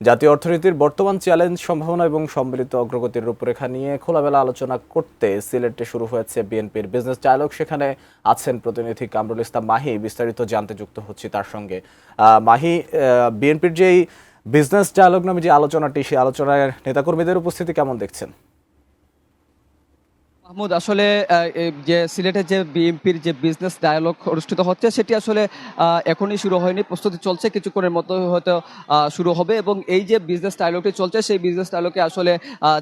জাতীয় অর্থনীতির বর্তমান চ্যালেঞ্জ, সম্ভাবনা এবং সম্মিলিত অগ্রগতির রূপরেখা নিয়ে খোলামেলা আলোচনা করতে সিলেটে শুরু হয়েছে বিএনপির বিজনেস ডায়ালগ। সেখানে আছেন প্রতিনিধি কামরুল ইসলাম মাহি। বিস্তারিত জানতে যুক্ত হচ্ছি তার সঙ্গে। মাহি, বিএনপির যেই বিজনেস ডায়ালগ নামে যে আলোচনাটি, সেই আলোচনায় নেতাকর্মীদের উপস্থিতি কেমন দেখছেন? মাহমুদ, আসলে যে সিলেটের যে বিএনপির যে বিজনেস ডায়ালগ অনুষ্ঠিত হচ্ছে সেটি আসলে এখনই শুরু হয়নি, প্রস্তুতি চলছে, কিছুক্ষণের মতো হয়তো শুরু হবে। এবং এই যে বিজনেস ডায়ালগটি চলছে সেই বিজনেস ডায়ালগে আসলে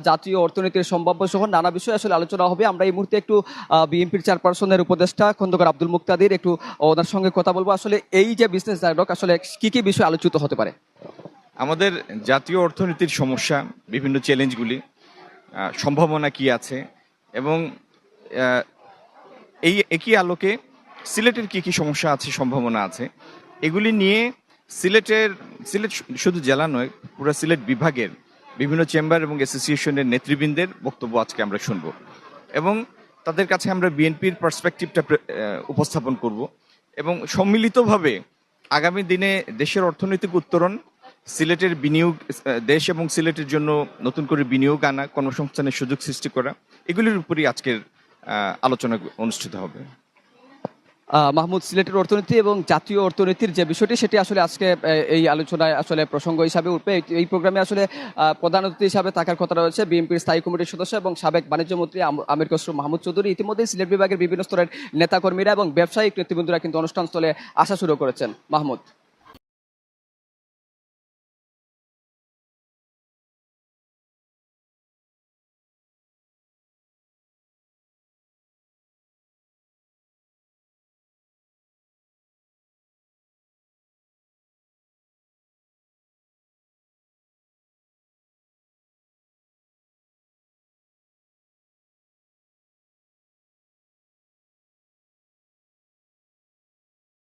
জাতীয় অর্থনীতির সম্ভাব্য সহ নানা বিষয়ে আসলে আলোচনা হবে। আমরা এই মুহূর্তে একটু বিএনপির চেয়ারপারসনের উপদেষ্টা খন্দকার আব্দুল মুক্তাদির একটু ওনার সঙ্গে কথা বলবো। আসলে এই যে বিজনেস ডায়ালগ আসলে কি কি বিষয় আলোচিত হতে পারে? আমাদের জাতীয় অর্থনীতির সমস্যা, বিভিন্ন চ্যালেঞ্জগুলি, সম্ভাবনা কি আছে, এবং এই একই আলোকে সিলেটের কি কি সমস্যা আছে, সম্ভাবনা আছে, এগুলি নিয়ে সিলেট শুধু জেলা নয়, পুরো সিলেট বিভাগের বিভিন্ন চেম্বার এবং অ্যাসোসিয়েশনের নেতৃবৃন্দের বক্তব্য আজকে আমরা শুনব এবং তাদের কাছে আমরা বিএনপির পার্সপেক্টিভটা উপস্থাপন করব এবং সম্মিলিতভাবে আগামী দিনে দেশের অর্থনৈতিক উত্তরণ, সিলেটের বিনিয়োগ, দেশ এবং সিলেটের জন্য নতুন করে বিনিয়োগ আনা, কর্মসংস্থানের সুযোগ সৃষ্টি করা, এগুলির উপরই আজকের আলোচনা অনুষ্ঠিত হবে। মাহমুদ, সিলেটের অর্থনীতি এবং জাতীয় অর্থনীতির যে বিষয়টি সেটি আসলে আজকে এই আলোচনায় আসলে প্রসঙ্গ হিসাবে উঠবে। এই প্রোগ্রামে আসলে প্রধান অতিথি হিসাবে থাকার কথা রয়েছে বিএনপির স্থায়ী কমিটির সদস্য এবং সাবেক বাণিজ্য মন্ত্রী আমির খসরু মাহমুদ চৌধুরী। ইতিমধ্যেই সিলেট বিভাগের বিভিন্ন স্তরের নেতাকর্মীরা এবং ব্যবসায়িক নেতৃবৃন্দরা কিন্তু অনুষ্ঠান স্থলে আসা শুরু করেছেন। মাহমুদ।